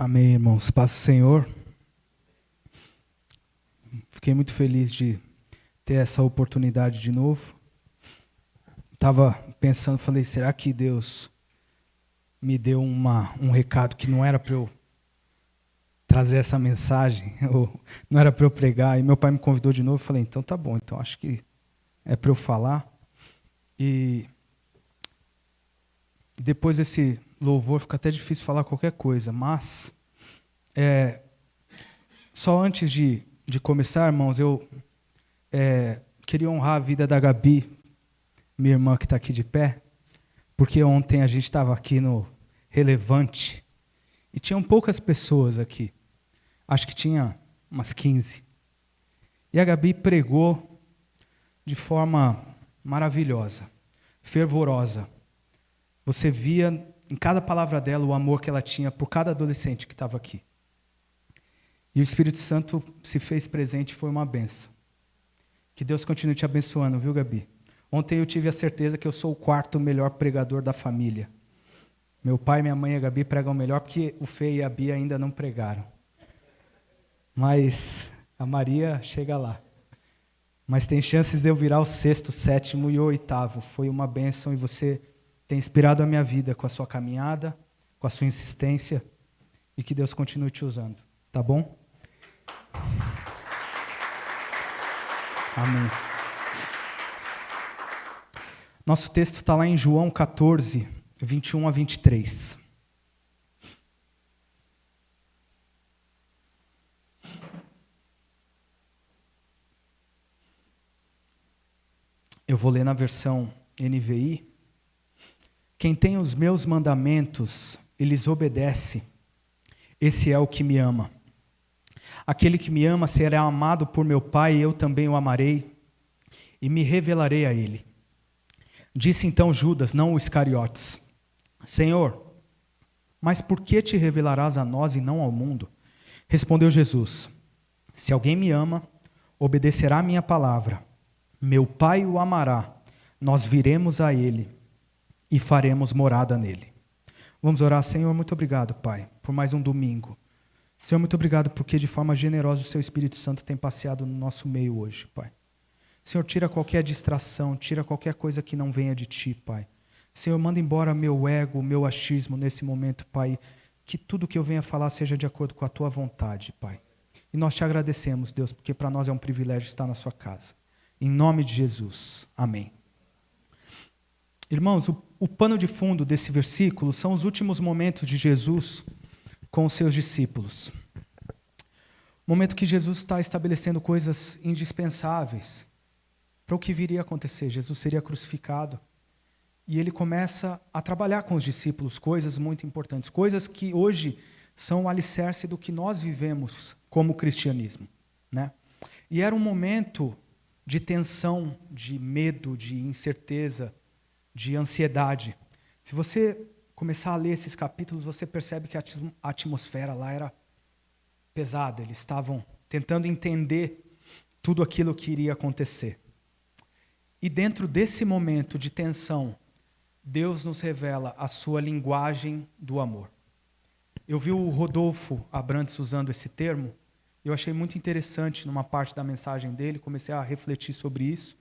Amém, irmãos. Paz do Senhor. Fiquei muito feliz de ter essa oportunidade de novo. Estava pensando, falei, será que Deus me deu um recado que não era para eu trazer essa mensagem, ou não era para eu pregar? E meu pai me convidou de novo, falei, então tá bom, então acho que é para eu falar. E depois desse louvor fica até difícil falar qualquer coisa, mas só antes de começar, irmãos, eu queria honrar a vida da Gabi, minha irmã que está aqui de pé, porque ontem a gente estava aqui no Relevante e tinham poucas pessoas aqui, acho que tinha umas 15. E a Gabi pregou de forma maravilhosa, fervorosa. Você via em cada palavra dela o amor que ela tinha por cada adolescente que estava aqui. E o Espírito Santo se fez presente e foi uma benção. Que Deus continue te abençoando, viu, Gabi? Ontem eu tive a certeza que eu sou o quarto melhor pregador da família. Meu pai, minha mãe e a Gabi pregam melhor porque o Fê e a Bia ainda não pregaram. Mas a Maria chega lá. Mas tem chances de eu virar o sexto, sétimo e o oitavo. Foi uma bênção e você tem inspirado a minha vida com a sua caminhada, com a sua insistência e que Deus continue te usando. Tá bom? Amém. Nosso texto está lá em João 14, 21 a 23. Eu vou ler na versão NVI. Quem tem os meus mandamentos e lhes obedece, esse é o que me ama. Aquele que me ama será amado por meu Pai, e eu também o amarei e me revelarei a ele. Disse então Judas, não o Iscariotes: Senhor, mas por que te revelarás a nós e não ao mundo? Respondeu Jesus: Se alguém me ama, obedecerá a minha palavra. Meu Pai o amará, nós viremos a ele e faremos morada nele. Vamos orar. Senhor, muito obrigado, Pai, por mais um domingo. Senhor, muito obrigado porque de forma generosa o Seu Espírito Santo tem passeado no nosso meio hoje, Pai. Senhor, tira qualquer distração, tira qualquer coisa que não venha de Ti, Pai. Senhor, manda embora meu ego, meu achismo nesse momento, Pai. Que tudo que eu venha falar seja de acordo com a Tua vontade, Pai. E nós Te agradecemos, Deus, porque para nós é um privilégio estar na Sua casa. Em nome de Jesus. Amém. Irmãos, o pano de fundo desse versículo são os últimos momentos de Jesus com os seus discípulos. O momento que Jesus está estabelecendo coisas indispensáveis para o que viria a acontecer. Jesus seria crucificado. E ele começa a trabalhar com os discípulos coisas muito importantes, coisas que hoje são o alicerce do que nós vivemos como cristianismo, né? E era um momento de tensão, de medo, de incerteza, de ansiedade. Se você começar a ler esses capítulos, você percebe que a atmosfera lá era pesada. Eles estavam tentando entender tudo aquilo que iria acontecer. E dentro desse momento de tensão, Deus nos revela a sua linguagem do amor. Eu vi o Rodolfo Abrantes usando esse termo, eu achei muito interessante numa parte da mensagem dele, comecei a refletir sobre isso.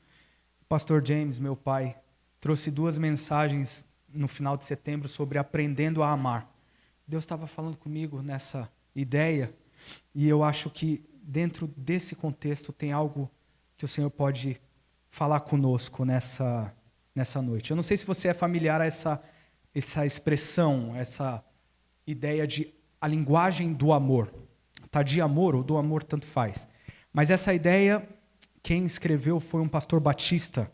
O pastor James, meu pai, trouxe 2 mensagens no final de setembro sobre aprendendo a amar. Deus estava falando comigo nessa ideia e eu acho que dentro desse contexto tem algo que o Senhor pode falar conosco nessa noite. Eu não sei se você é familiar a essa expressão, essa ideia de a linguagem do amor. Tá, de amor ou do amor, tanto faz. Mas essa ideia, quem escreveu foi um pastor batista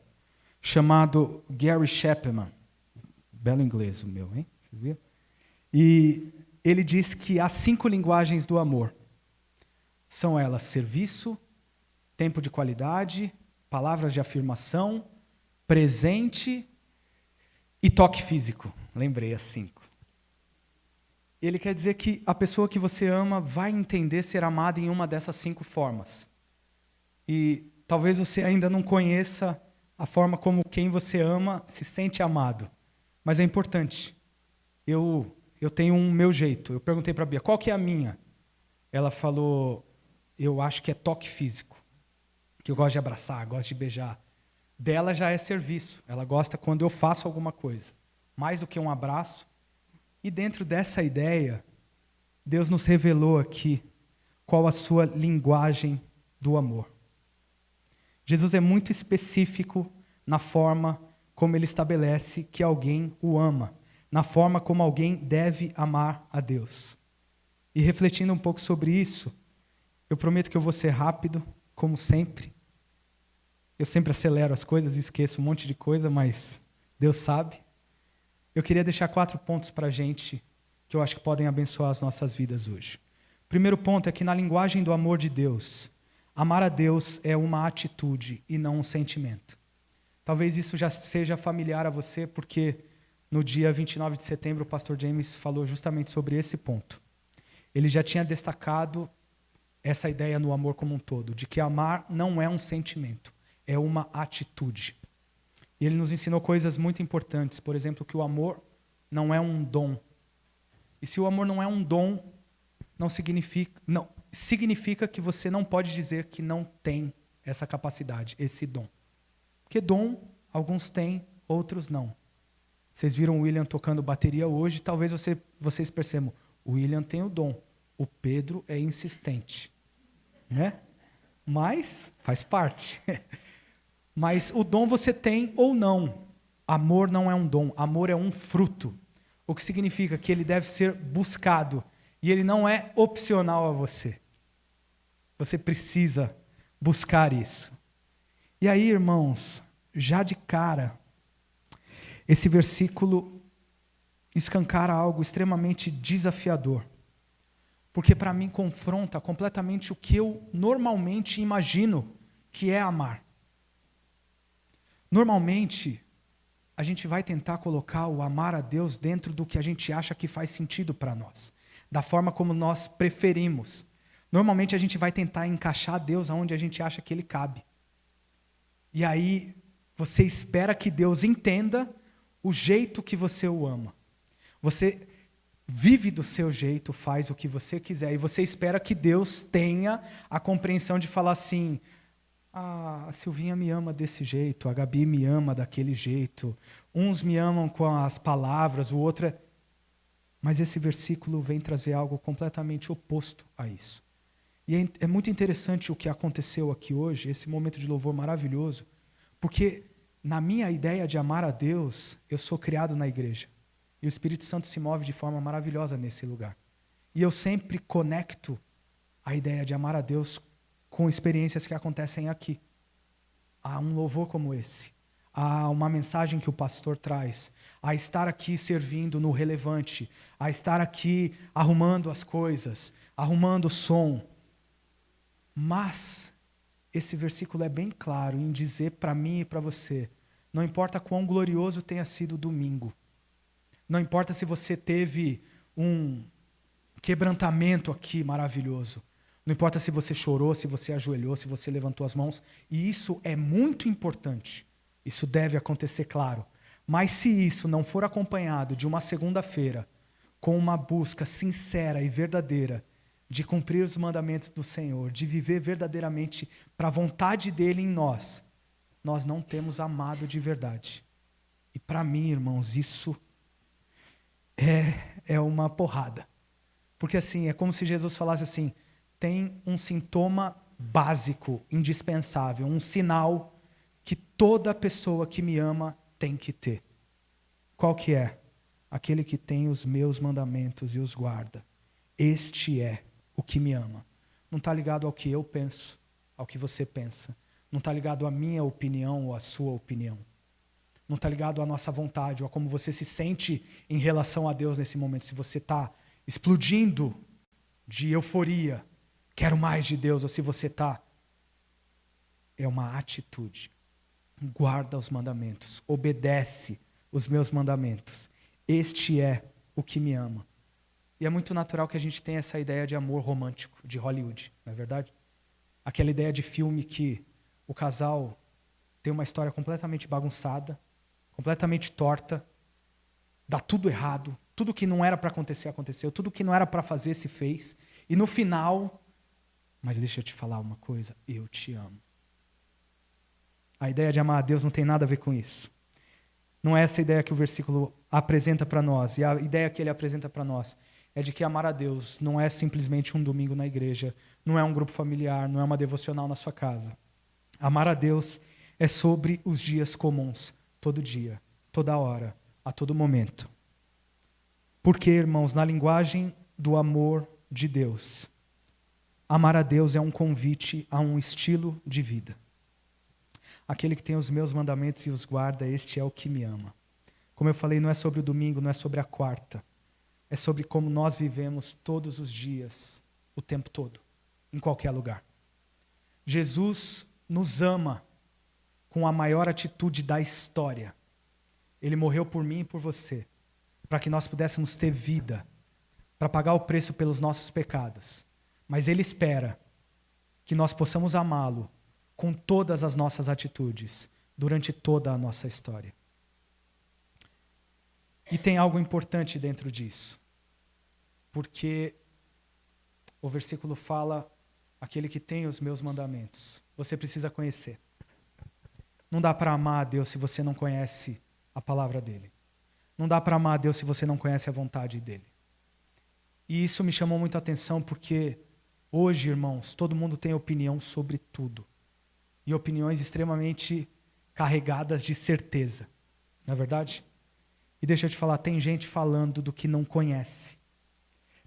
chamado Gary Chapman. Belo inglês o meu, hein? Você viu? E ele diz que há 5 linguagens do amor. São elas: serviço, tempo de qualidade, palavras de afirmação, presente e toque físico. Lembrei as 5. Ele quer dizer que a pessoa que você ama vai entender ser amada em uma dessas 5 formas. E talvez você ainda não conheça a forma como quem você ama se sente amado. Mas é importante. Eu eu tenho um meu jeito. Eu perguntei para a Bia, qual que é a minha? Ela falou, eu acho que é toque físico. Que eu gosto de abraçar, gosto de beijar. Dela já é serviço. Ela gosta quando eu faço alguma coisa. Mais do que um abraço. E dentro dessa ideia, Deus nos revelou aqui qual a sua linguagem do amor. Jesus é muito específico na forma como ele estabelece que alguém o ama, na forma como alguém deve amar a Deus. E refletindo um pouco sobre isso, eu prometo que eu vou ser rápido, como sempre. Eu sempre acelero as coisas e esqueço um monte de coisa, mas Deus sabe. Eu queria deixar 4 pontos para a gente que eu acho que podem abençoar as nossas vidas hoje. O primeiro ponto é que na linguagem do amor de Deus, amar a Deus é uma atitude e não um sentimento. Talvez isso já seja familiar a você, porque no dia 29 de setembro o pastor James falou justamente sobre esse ponto. Ele já tinha destacado essa ideia no amor como um todo, de que amar não é um sentimento, é uma atitude. E ele nos ensinou coisas muito importantes, por exemplo, que o amor não é um dom. E se o amor não é um dom, significa que você não pode dizer que não tem essa capacidade, esse dom. Porque dom, alguns têm, outros não. Vocês viram o William tocando bateria hoje, talvez vocês percebam, o William tem o dom, o Pedro é insistente. Né? Mas faz parte. Mas o dom você tem ou não. Amor não é um dom, amor é um fruto. O que significa que ele deve ser buscado. E ele não é opcional a você. Você precisa buscar isso. E aí, irmãos, já de cara, esse versículo escancara algo extremamente desafiador. Porque para mim confronta completamente o que eu normalmente imagino que é amar. Normalmente, a gente vai tentar colocar o amar a Deus dentro do que a gente acha que faz sentido para nós, da forma como nós preferimos. Normalmente a gente vai tentar encaixar Deus aonde a gente acha que Ele cabe. E aí você espera que Deus entenda o jeito que você o ama. Você vive do seu jeito, faz o que você quiser, e você espera que Deus tenha a compreensão de falar assim, a Silvinha me ama desse jeito, a Gabi me ama daquele jeito, uns me amam com as palavras, o outro é... Mas esse versículo vem trazer algo completamente oposto a isso. E é muito interessante o que aconteceu aqui hoje, esse momento de louvor maravilhoso, porque na minha ideia de amar a Deus, eu sou criado na igreja. E o Espírito Santo se move de forma maravilhosa nesse lugar. E eu sempre conecto a ideia de amar a Deus com experiências que acontecem aqui. Há um louvor como esse. Há uma mensagem que o pastor traz. A estar aqui servindo no relevante. A estar aqui arrumando as coisas. Arrumando o som. Mas esse versículo é bem claro em dizer para mim e para você, não importa quão glorioso tenha sido o domingo. Não importa se você teve um quebrantamento aqui maravilhoso. Não importa se você chorou, se você ajoelhou, se você levantou as mãos. E isso é muito importante. Isso deve acontecer, claro. Mas se isso não for acompanhado de uma segunda-feira, com uma busca sincera e verdadeira de cumprir os mandamentos do Senhor, de viver verdadeiramente para a vontade dEle em nós, nós não temos amado de verdade. E para mim, irmãos, isso é uma porrada. Porque assim, é como se Jesus falasse assim, tem um sintoma básico, indispensável, um sinal que toda pessoa que me ama tem que ter. Qual que é? Aquele que tem os meus mandamentos e os guarda. Este é o que me ama. Não está ligado ao que eu penso, ao que você pensa. Não está ligado à minha opinião ou à sua opinião. Não está ligado à nossa vontade ou a como você se sente em relação a Deus nesse momento. Se você está explodindo de euforia, quero mais de Deus, ou se você está... É uma atitude. Guarda os mandamentos, obedece os meus mandamentos. Este é o que me ama. E é muito natural que a gente tenha essa ideia de amor romântico, de Hollywood, não é verdade? Aquela ideia de filme que o casal tem uma história completamente bagunçada, completamente torta, dá tudo errado, Tudo que não era para acontecer, aconteceu. Tudo que não era para fazer, se fez. E no final, mas deixa eu te falar uma coisa, eu te amo. A ideia de amar a Deus não tem nada a ver com isso. Não é essa a ideia que o versículo apresenta para nós. E a ideia que ele apresenta para nós é de que amar a Deus não é simplesmente um domingo na igreja, não é um grupo familiar, não é uma devocional na sua casa. Amar a Deus é sobre os dias comuns, todo dia, toda hora, a todo momento. Porque, irmãos, na linguagem do amor de Deus, amar a Deus é um convite a um estilo de vida. Aquele que tem os meus mandamentos e os guarda, este é o que me ama. Como eu falei, não é sobre o domingo, não é sobre a quarta. É sobre como nós vivemos todos os dias, o tempo todo, em qualquer lugar. Jesus nos ama com a maior atitude da história. Ele morreu por mim e por você, para que nós pudéssemos ter vida, para pagar o preço pelos nossos pecados. Mas Ele espera que nós possamos amá-lo com todas as nossas atitudes, durante toda a nossa história. E tem algo importante dentro disso, porque o versículo fala, aquele que tem os meus mandamentos, você precisa conhecer. Não dá para amar a Deus se você não conhece a palavra dele. Não dá para amar a Deus se você não conhece a vontade dele. E isso me chamou muito a atenção porque hoje, irmãos, todo mundo tem opinião sobre tudo. E opiniões extremamente carregadas de certeza. Não é verdade? E deixa eu te falar, tem gente falando do que não conhece.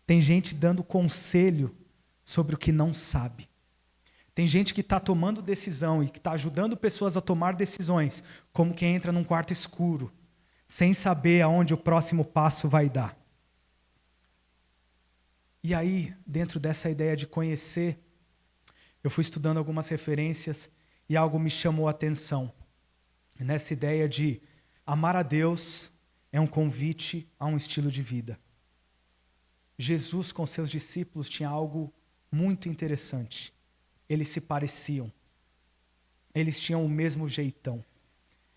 Tem gente dando conselho sobre o que não sabe. Tem gente que está tomando decisão e que está ajudando pessoas a tomar decisões, como quem entra num quarto escuro, sem saber aonde o próximo passo vai dar. E aí, dentro dessa ideia de conhecer, eu fui estudando algumas referências e algo me chamou a atenção. Nessa ideia de amar a Deus é um convite a um estilo de vida. Jesus com seus discípulos tinha algo muito interessante. Eles se pareciam. Eles tinham o mesmo jeitão.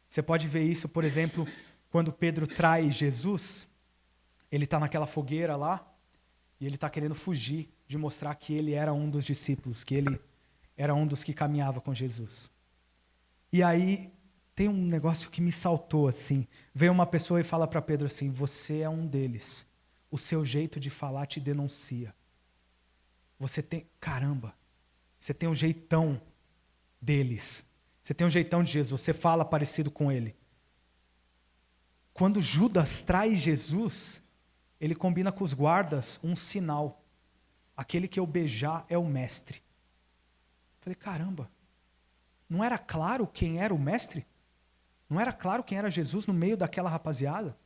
Você pode ver isso, por exemplo, quando Pedro trai Jesus. Ele está naquela fogueira lá e ele está querendo fugir de mostrar que ele era um dos discípulos, que ele era um dos que caminhava com Jesus. E aí tem um negócio que me saltou assim. Veio uma pessoa e fala para Pedro assim, você é um deles. O seu jeito de falar te denuncia. Você tem, caramba, você tem um jeitão deles. Você tem um jeitão de Jesus, você fala parecido com ele. Quando Judas trai Jesus, ele combina com os guardas um sinal. Aquele que eu beijar é o mestre. Falei, caramba, não era claro quem era o mestre? Não era claro quem era Jesus no meio daquela rapaziada?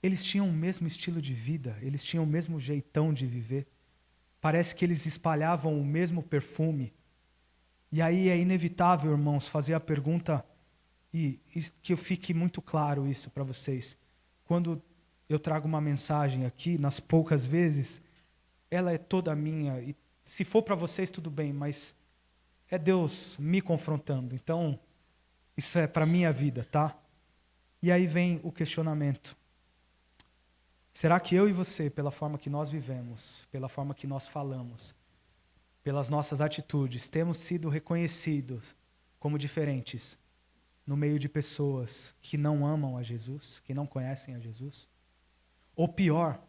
Eles tinham o mesmo estilo de vida, eles tinham o mesmo jeitão de viver. Parece que eles espalhavam o mesmo perfume. E aí é inevitável, irmãos, fazer a pergunta, e que fique muito claro isso para vocês. Quando eu trago uma mensagem aqui, nas poucas vezes, ela é toda minha, e se for para vocês, tudo bem, mas é Deus me confrontando. Então, isso é para a minha vida, tá? E aí vem o questionamento. Será que eu e você, pela forma que nós vivemos, pela forma que nós falamos, pelas nossas atitudes, temos sido reconhecidos como diferentes no meio de pessoas que não amam a Jesus, que não conhecem a Jesus? Ou pior,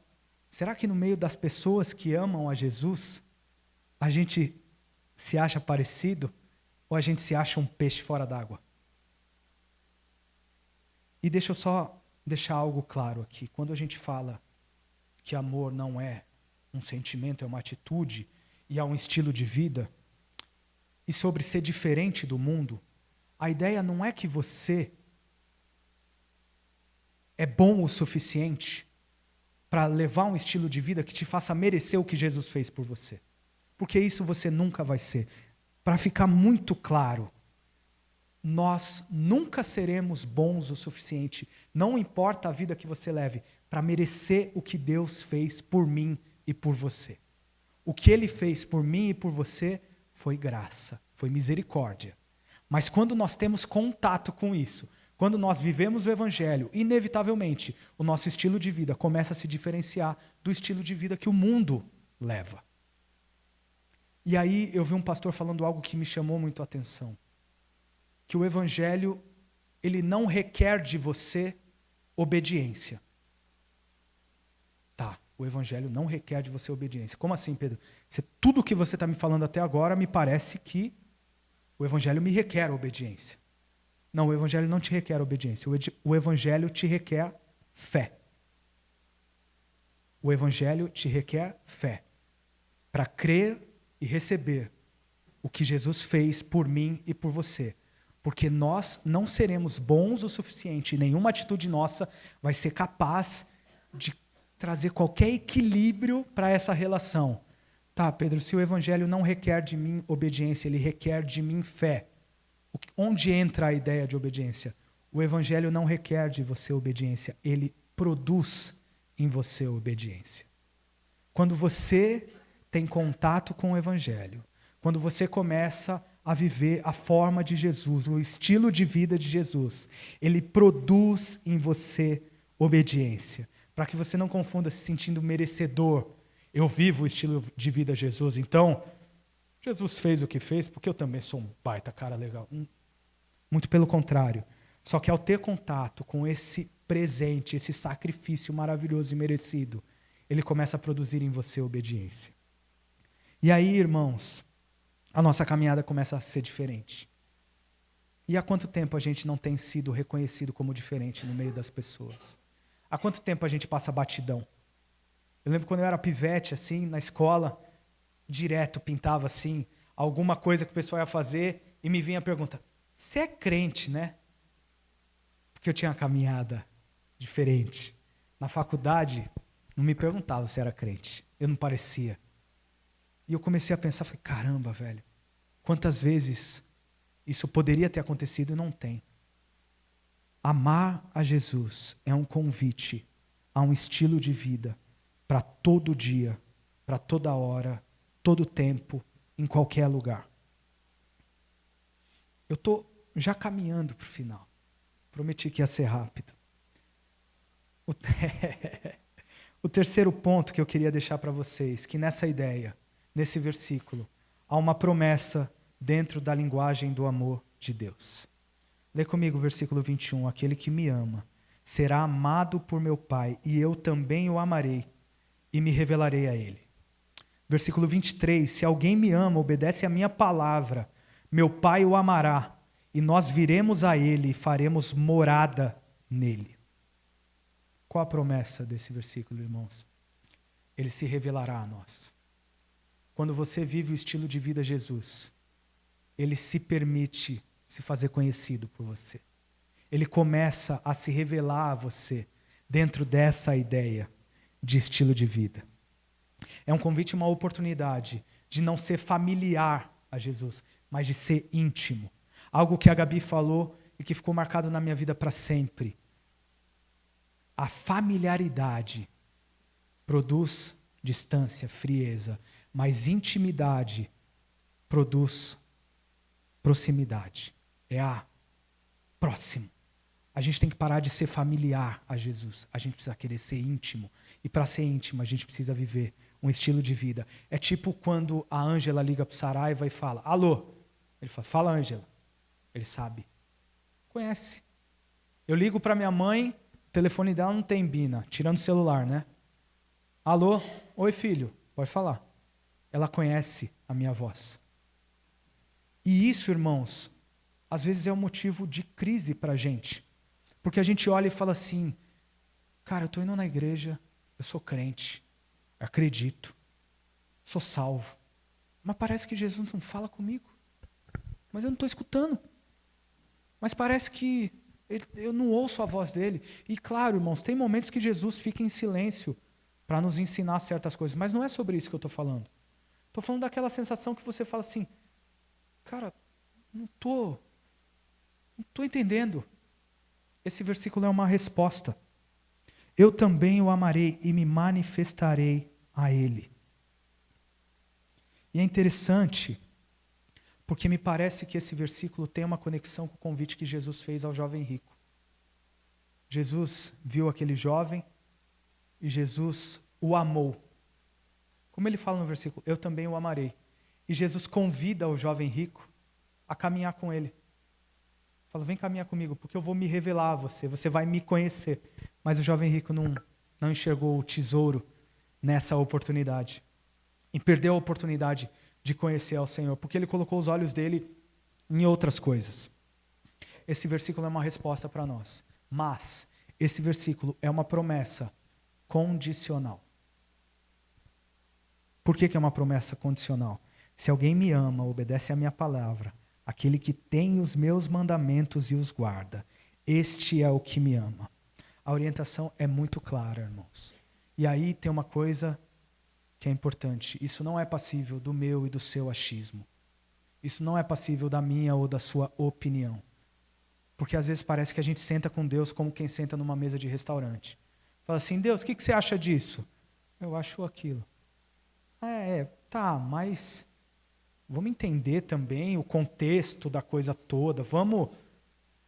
será que no meio das pessoas que amam a Jesus, a gente se acha parecido ou a gente se acha um peixe fora d'água? E deixa eu só deixar algo claro aqui. Quando a gente fala que amor não é um sentimento, é uma atitude e é um estilo de vida, e sobre ser diferente do mundo, a ideia não é que você é bom o suficiente para levar um estilo de vida que te faça merecer o que Jesus fez por você. Porque isso você nunca vai ser. Para ficar muito claro, nós nunca seremos bons o suficiente, não importa a vida que você leve, para merecer o que Deus fez por mim e por você. O que Ele fez por mim e por você foi graça, foi misericórdia. Mas quando nós temos contato com isso, Quando nós vivemos o Evangelho, inevitavelmente, o nosso estilo de vida começa a se diferenciar do estilo de vida que o mundo leva. E aí eu vi um pastor falando algo que me chamou muito a atenção. Que o Evangelho, ele não requer de você obediência. Tá, o Evangelho não requer de você obediência. Como assim, Pedro? Tudo o que você está me falando até agora me parece que o Evangelho me requer obediência. Não, o Evangelho não te requer obediência. O Evangelho te requer fé. O Evangelho te requer fé. Para crer e receber o que Jesus fez por mim e por você. Porque nós não seremos bons o suficiente, nenhuma atitude nossa vai ser capaz de trazer qualquer equilíbrio para essa relação. Tá, Pedro, se o Evangelho não requer de mim obediência, ele requer de mim fé. Onde entra a ideia de obediência? O Evangelho não requer de você obediência, ele produz em você obediência. Quando você tem contato com o Evangelho, quando você começa a viver a forma de Jesus, o estilo de vida de Jesus, ele produz em você obediência. Para que você não confunda se sentindo merecedor. Eu vivo o estilo de vida de Jesus, então Jesus fez o que fez porque eu também sou um baita cara legal. Muito pelo contrário. Só que ao ter contato com esse presente, esse sacrifício maravilhoso e merecido, ele começa a produzir em você obediência. E aí, irmãos, a nossa caminhada começa a ser diferente. E há quanto tempo a gente não tem sido reconhecido como diferente no meio das pessoas? Há quanto tempo a gente passa batidão? Eu lembro quando eu era pivete, assim, na escola, direto pintava assim, alguma coisa que o pessoal ia fazer e me vinha a pergunta, você é crente, né? Porque eu tinha uma caminhada diferente. Na faculdade, não me perguntava se era crente. Eu não parecia. E eu comecei a pensar, falei, caramba, velho, quantas vezes isso poderia ter acontecido e não tem. Amar a Jesus é um convite a um estilo de vida para todo dia, para toda hora, todo tempo, em qualquer lugar. Eu estou já caminhando para o final. Prometi que ia ser rápido. O terceiro ponto que eu queria deixar para vocês, que nessa ideia, nesse versículo, há uma promessa dentro da linguagem do amor de Deus. Lê comigo o versículo 21. Aquele que me ama será amado por meu Pai, e eu também o amarei e me revelarei a ele. Versículo 23. Se alguém me ama, obedece a minha palavra, meu Pai o amará, e nós viremos a ele e faremos morada nele. Qual a promessa desse versículo, irmãos? Ele se revelará a nós. Quando você vive o estilo de vida Jesus, ele se permite se fazer conhecido por você. Ele começa a se revelar a você dentro dessa ideia de estilo de vida. É um convite, uma oportunidade de não ser familiar a Jesus, mas de ser íntimo. Algo que a Gabi falou e que ficou marcado na minha vida para sempre. A familiaridade produz distância, frieza, mas intimidade produz proximidade. É próximo. A gente tem que parar de ser familiar a Jesus. A gente precisa querer ser íntimo. E para ser íntimo, a gente precisa viver um estilo de vida. É tipo quando a Ângela liga para o Saraiva e fala, alô. Ele fala, fala, Ângela. Ele sabe. Conhece. Eu ligo para minha mãe, o telefone dela não tem bina, tirando o celular, né? Alô? Oi, filho. Pode falar. Ela conhece a minha voz. E isso, irmãos, às vezes é um motivo de crise para a gente. Porque a gente olha e fala assim, cara, eu estou indo na igreja, eu sou crente, eu acredito, sou salvo. Mas parece que Jesus não fala comigo. Mas eu não estou escutando. Mas parece que eu não ouço a voz dele. E claro, irmãos, tem momentos que Jesus fica em silêncio para nos ensinar certas coisas. Mas não é sobre isso que eu estou falando. Estou falando daquela sensação que você fala assim, cara, não estou entendendo. Esse versículo é uma resposta. Eu também o amarei e me manifestarei a ele. E é interessante, porque me parece que esse versículo tem uma conexão com o convite que Jesus fez ao jovem rico. Jesus viu aquele jovem e Jesus o amou. Como ele fala no versículo, eu também o amarei. E Jesus convida o jovem rico a caminhar com ele. Fala, vem caminhar comigo, porque eu vou me revelar a você, você vai me conhecer. Mas o jovem rico não enxergou o tesouro nessa oportunidade. E perdeu a oportunidade de conhecer ao Senhor, porque ele colocou os olhos dele em outras coisas. Esse versículo é uma resposta para nós. Mas esse versículo é uma promessa condicional. Por que é uma promessa condicional? Se alguém me ama, obedece à minha palavra, aquele que tem os meus mandamentos e os guarda, este é o que me ama. A orientação é muito clara, irmãos. E aí tem uma coisa que é importante. Isso não é passível do meu e do seu achismo. Isso não é passível da minha ou da sua opinião. Porque às vezes parece que a gente senta com Deus como quem senta numa mesa de restaurante. Fala assim, Deus, o que você acha disso? Eu acho aquilo. Tá, mas vamos entender também o contexto da coisa toda. Vamos...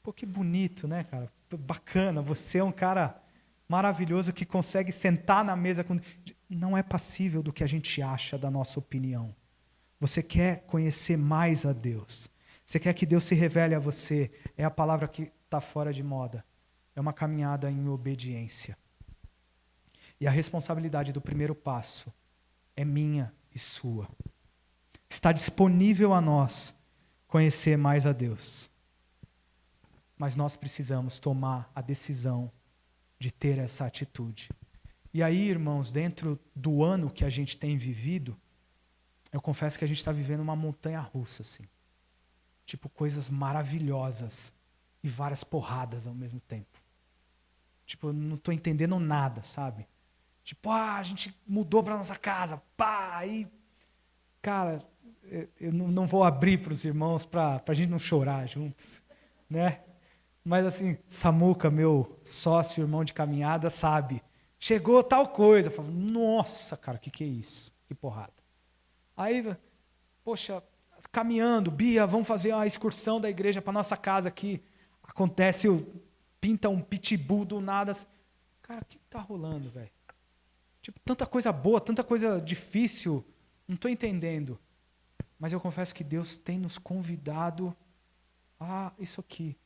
Pô, que bonito, né, cara? Bacana, você é um cara maravilhoso que consegue sentar na mesa com... Não é passível do que a gente acha da nossa opinião. Você quer conhecer mais a Deus. Você quer que Deus se revele a você. É a palavra que está fora de moda. É uma caminhada em obediência. E a responsabilidade do primeiro passo é minha e sua. Está disponível a nós conhecer mais a Deus. Mas nós precisamos tomar a decisão de ter essa atitude. E aí, irmãos, dentro do ano que a gente tem vivido, eu confesso que a gente está vivendo uma montanha-russa, assim. Tipo, coisas maravilhosas e várias porradas ao mesmo tempo. Tipo, eu não estou entendendo nada, sabe? Tipo, a gente mudou para nossa casa, pá, aí... Cara, eu não vou abrir para os irmãos para a gente não chorar juntos, né? Mas assim, Samuca, meu sócio, irmão de caminhada, sabe. Chegou tal coisa. Falo, nossa, cara, que é isso? Que porrada. Aí, poxa, caminhando, Bia, vamos fazer uma excursão da igreja para nossa casa aqui. Acontece, pinta um pitbull do nada. Cara, o que está rolando, velho? Tipo, tanta coisa boa, tanta coisa difícil. Não estou entendendo. Mas eu confesso que Deus tem nos convidado a isso aqui.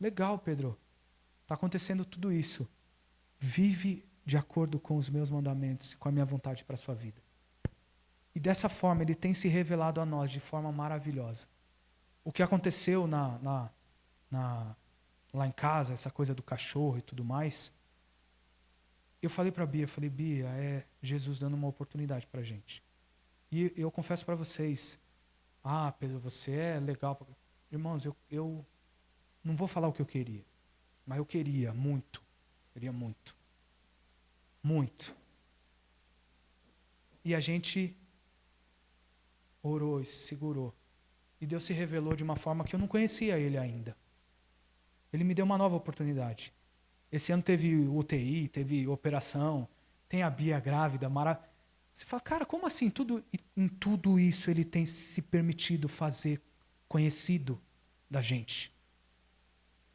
Legal, Pedro. Está acontecendo tudo isso. Vive de acordo com os meus mandamentos e com a minha vontade para a sua vida. E dessa forma, Ele tem se revelado a nós de forma maravilhosa. O que aconteceu lá em casa, essa coisa do cachorro e tudo mais, eu falei para a Bia, Bia, é Jesus dando uma oportunidade para a gente. E eu confesso para vocês, Pedro, você é legal. Irmãos, eu não vou falar o que eu queria, mas eu queria muito. Queria muito. Muito. E a gente orou e se segurou. E Deus se revelou de uma forma que eu não conhecia Ele ainda. Ele me deu uma nova oportunidade. Esse ano teve UTI, teve operação, tem a Bia grávida, Você fala, cara, como assim? Em tudo isso Ele tem se permitido fazer conhecido da gente.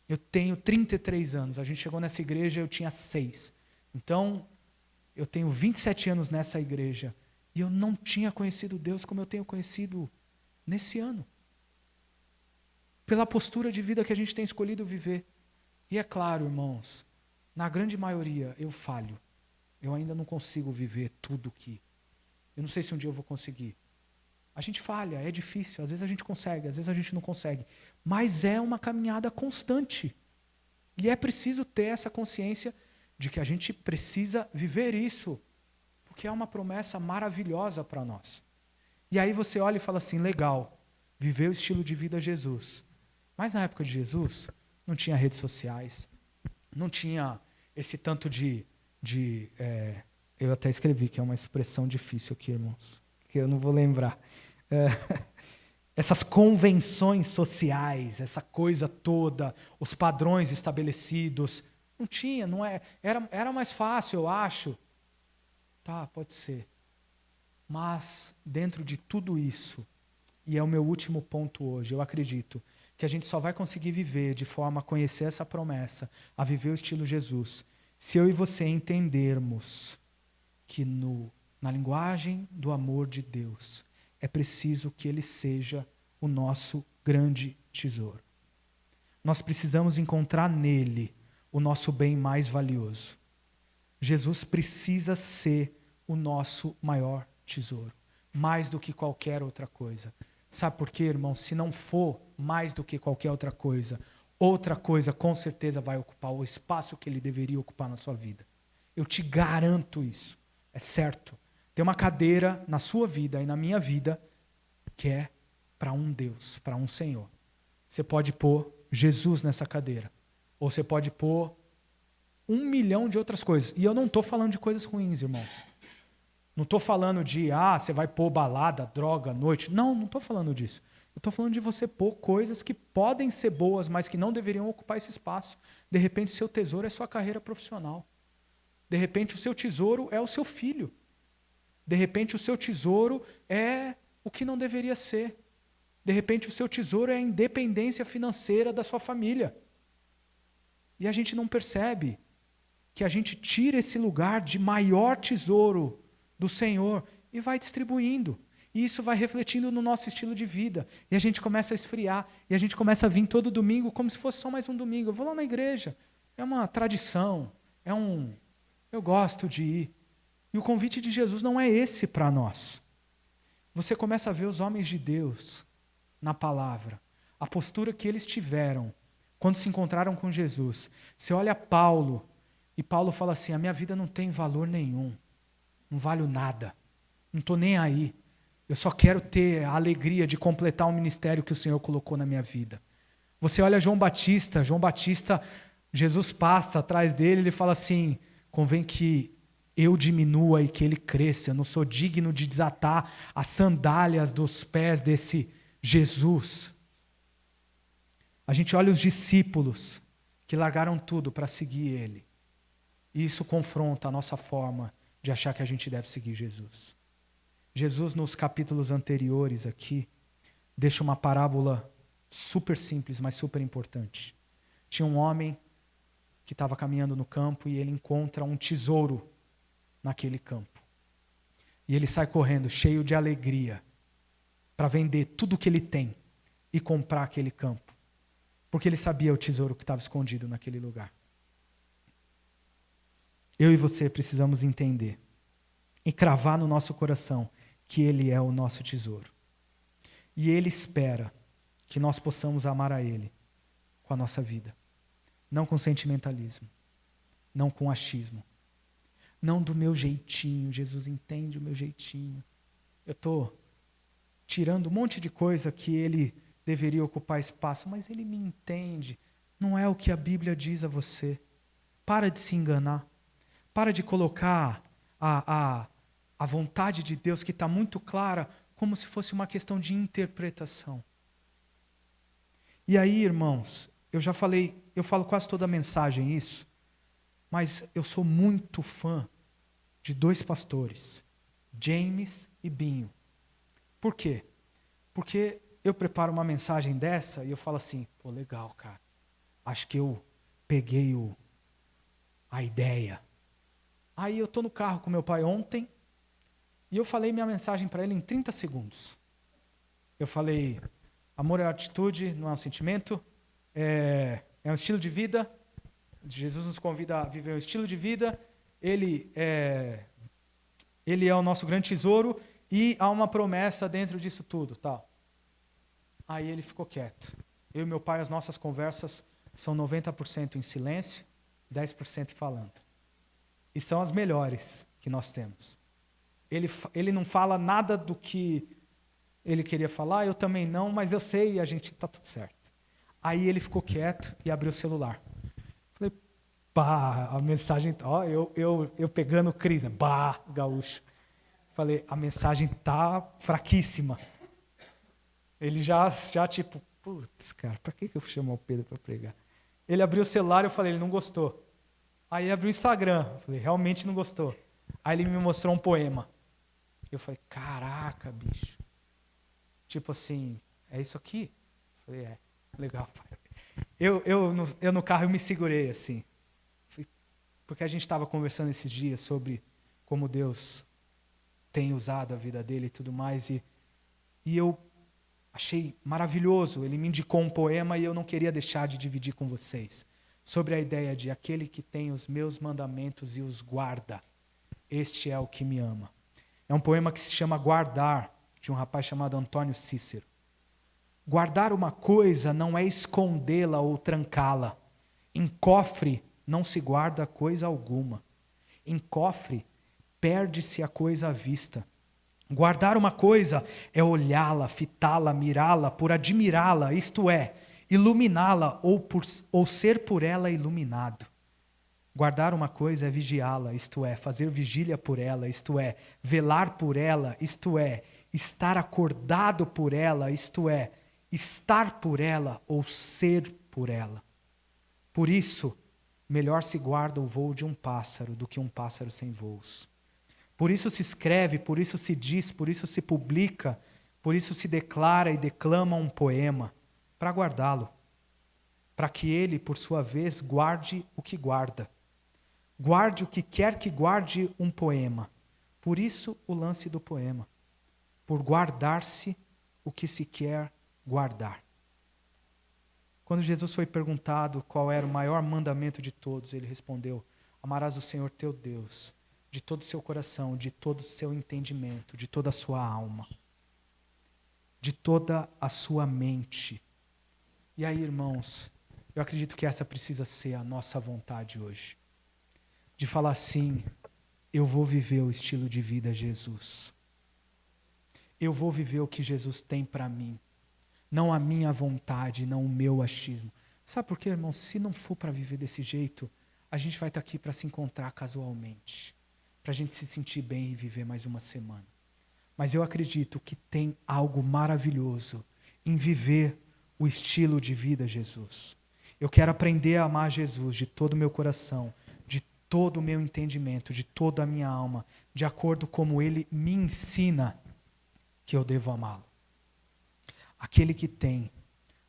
Eu tenho 33 anos, a gente chegou nessa igreja, eu tinha 6. Então, eu tenho 27 anos nessa igreja. E eu não tinha conhecido Deus como eu tenho conhecido nesse ano. Pela postura de vida que a gente tem escolhido viver. E é claro, irmãos, na grande maioria eu falho. Eu ainda não consigo viver tudo que... Eu não sei se um dia eu vou conseguir. A gente falha, é difícil. Às vezes a gente consegue, às vezes a gente não consegue. Mas é uma caminhada constante. E é preciso ter essa consciência de que a gente precisa viver isso. Porque é uma promessa maravilhosa para nós. E aí você olha e fala assim, legal, viver o estilo de vida Jesus. Mas na época de Jesus, não tinha redes sociais, não tinha esse tanto eu até escrevi que é uma expressão difícil aqui, irmãos, que eu não vou lembrar. Essas convenções sociais, essa coisa toda, os padrões estabelecidos, não tinha, não é, era mais fácil, eu acho. Tá, pode ser. Mas dentro de tudo isso, e é o meu último ponto hoje, eu acredito que a gente só vai conseguir viver de forma a conhecer essa promessa, a viver o estilo Jesus, se eu e você entendermos que na linguagem do amor de Deus é preciso que Ele seja o nosso grande tesouro. Nós precisamos encontrar nele o nosso bem mais valioso. Jesus precisa ser o nosso maior tesouro, mais do que qualquer outra coisa. Sabe por quê, irmão? Se não for mais do que qualquer outra coisa com certeza vai ocupar o espaço que ele deveria ocupar na sua vida. Eu te garanto isso, é certo. Tem uma cadeira na sua vida e na minha vida que é para um Deus, para um Senhor. Você pode pôr Jesus nessa cadeira, ou você pode pôr 1 milhão de outras coisas. E eu não estou falando de coisas ruins, irmãos. Não estou falando de, você vai pôr balada, droga, noite. Não estou falando disso. Eu estou falando de você pôr coisas que podem ser boas, mas que não deveriam ocupar esse espaço. De repente, o seu tesouro é sua carreira profissional. De repente, o seu tesouro é o seu filho. De repente, o seu tesouro é o que não deveria ser. De repente, o seu tesouro é a independência financeira da sua família. E a gente não percebe que a gente tira esse lugar de maior tesouro do Senhor e vai distribuindo. E isso vai refletindo no nosso estilo de vida. E a gente começa a esfriar. E a gente começa a vir todo domingo como se fosse só mais um domingo. Eu vou lá na igreja. É uma tradição. Eu gosto de ir. E o convite de Jesus não é esse para nós. Você começa a ver os homens de Deus na palavra. A postura que eles tiveram quando se encontraram com Jesus. Você olha Paulo, e Paulo fala assim, a minha vida não tem valor nenhum. Não valho nada. Não estou nem aí. Eu só quero ter a alegria de completar o ministério que o Senhor colocou na minha vida. Você olha João Batista, Jesus passa atrás dele, ele fala assim, convém que eu diminua e que ele cresça. Eu não sou digno de desatar as sandálias dos pés desse Jesus. A gente olha os discípulos que largaram tudo para seguir ele. E isso confronta a nossa forma de achar que a gente deve seguir Jesus. Jesus, nos capítulos anteriores aqui, deixa uma parábola super simples, mas super importante. Tinha um homem que estava caminhando no campo e ele encontra um tesouro naquele campo. E ele sai correndo, cheio de alegria, para vender tudo o que ele tem e comprar aquele campo. Porque ele sabia o tesouro que estava escondido naquele lugar. Eu e você precisamos entender e cravar no nosso coração que Ele é o nosso tesouro. E Ele espera que nós possamos amar a Ele com a nossa vida. Não com sentimentalismo, não com achismo, não do meu jeitinho. Jesus entende o meu jeitinho. Eu estou tirando um monte de coisa que Ele deveria ocupar espaço, mas Ele me entende. Não é o que a Bíblia diz a você. Para de se enganar. Para de colocar a vontade de Deus, que está muito clara, como se fosse uma questão de interpretação. E aí, irmãos, eu falo quase toda a mensagem isso, mas eu sou muito fã de 2 pastores, James e Binho. Por quê? Porque eu preparo uma mensagem dessa e eu falo assim, pô, legal, cara. Acho que eu peguei a ideia. Aí eu estou no carro com meu pai ontem e eu falei minha mensagem para ele em 30 segundos. Eu falei, amor é atitude, não é um sentimento, é um estilo de vida. Jesus nos convida a viver um estilo de vida. Ele é o nosso grande tesouro e há uma promessa dentro disso tudo, tal. Aí ele ficou quieto. Eu e meu pai, as nossas conversas são 90% em silêncio, 10% falando. E são as melhores que nós temos. Ele não fala nada do que ele queria falar, eu também não, mas eu sei e a gente está tudo certo. Aí ele ficou quieto e abriu o celular. Falei, a mensagem, eu pegando Cris, né? Gaúcho. Falei, a mensagem tá fraquíssima. Ele já tipo, putz, cara, para que eu fui chamar o Pedro para pregar? Ele abriu o celular e eu falei, ele não gostou. Aí ele abriu o Instagram, eu falei, realmente não gostou. Aí ele me mostrou um poema. Eu falei, caraca, bicho. Tipo assim, é isso aqui? Eu falei, é. Legal, pai. Eu no carro eu me segurei assim. Porque a gente estava conversando esses dias sobre como Deus tem usado a vida dele e tudo mais. E eu achei maravilhoso. Ele me indicou um poema e eu não queria deixar de dividir com vocês. Sobre a ideia de aquele que tem os meus mandamentos e os guarda. Este é o que me ama. É um poema que se chama Guardar, de um rapaz chamado Antônio Cícero. Guardar uma coisa não é escondê-la ou trancá-la. Em cofre não se guarda coisa alguma. Em cofre perde-se a coisa à vista. Guardar uma coisa é olhá-la, fitá-la, mirá-la, por admirá-la, isto é, iluminá-la ou ser por ela iluminado. Guardar uma coisa é vigiá-la, isto é, fazer vigília por ela, isto é, velar por ela, isto é, estar acordado por ela, isto é, estar por ela ou ser por ela. Por isso, melhor se guarda o voo de um pássaro do que um pássaro sem voos. Por isso se escreve, por isso se diz, por isso se publica, por isso se declara e declama um poema, para guardá-lo, para que ele, por sua vez, guarde o que guarda. Guarde o que quer que guarde um poema. Por isso o lance do poema. Por guardar-se o que se quer guardar. Quando Jesus foi perguntado qual era o maior mandamento de todos, ele respondeu: amarás o Senhor teu Deus de todo o seu coração, de todo o seu entendimento, de toda a sua alma, de toda a sua mente. E aí, irmãos, eu acredito que essa precisa ser a nossa vontade hoje. De falar assim: eu vou viver o estilo de vida Jesus. Eu vou viver o que Jesus tem para mim. Não a minha vontade, não o meu achismo. Sabe por quê, irmão? Se não for para viver desse jeito, a gente vai estar aqui para se encontrar casualmente. Para a gente se sentir bem e viver mais uma semana. Mas eu acredito que tem algo maravilhoso em viver o estilo de vida Jesus. Eu quero aprender a amar Jesus de todo o meu coração, de todo o meu entendimento, de toda a minha alma, de acordo como Ele me ensina que eu devo amá-lo. Aquele que tem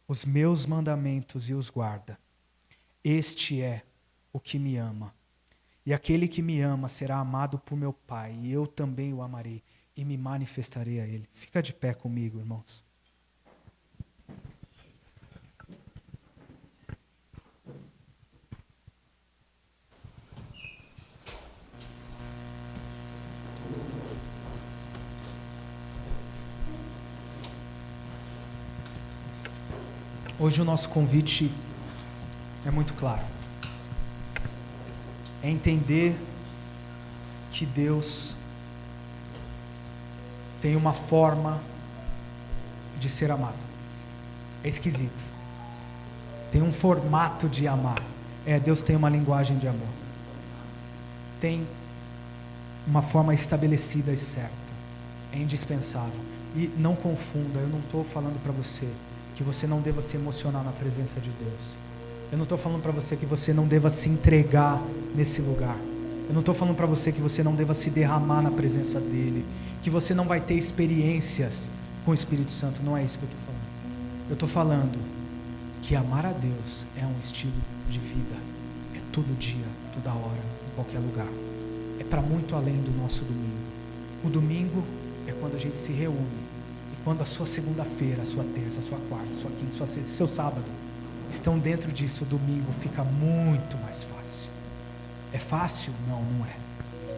os meus mandamentos e os guarda, este é o que me ama. E aquele que me ama será amado por meu Pai, e eu também o amarei e me manifestarei a Ele. Fica de pé comigo, irmãos. Hoje o nosso convite é muito claro. É entender que Deus tem uma forma de ser amado. É esquisito. Tem um formato de amar. Deus tem uma linguagem de amor. Tem uma forma estabelecida e certa. É indispensável. E não confunda, eu não estou falando para você que você não deva se emocionar na presença de Deus. Eu não estou falando para você que você não deva se entregar nesse lugar. Eu não estou falando para você que você não deva se derramar na presença dEle, que você não vai ter experiências com o Espírito Santo. Não é isso que eu estou falando. Eu estou falando que amar a Deus é um estilo de vida. É todo dia, toda hora, em qualquer lugar. É para muito além do nosso domingo. O domingo é quando a gente se reúne. E quando a sua segunda-feira, a sua terça, a sua quarta, a sua quinta, a sua sexta, seu sábado estão dentro disso, o domingo fica muito mais fácil. É fácil? Não, não é.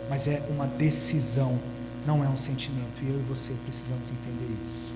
Mas é uma decisão, não é um sentimento. E eu e você precisamos entender isso.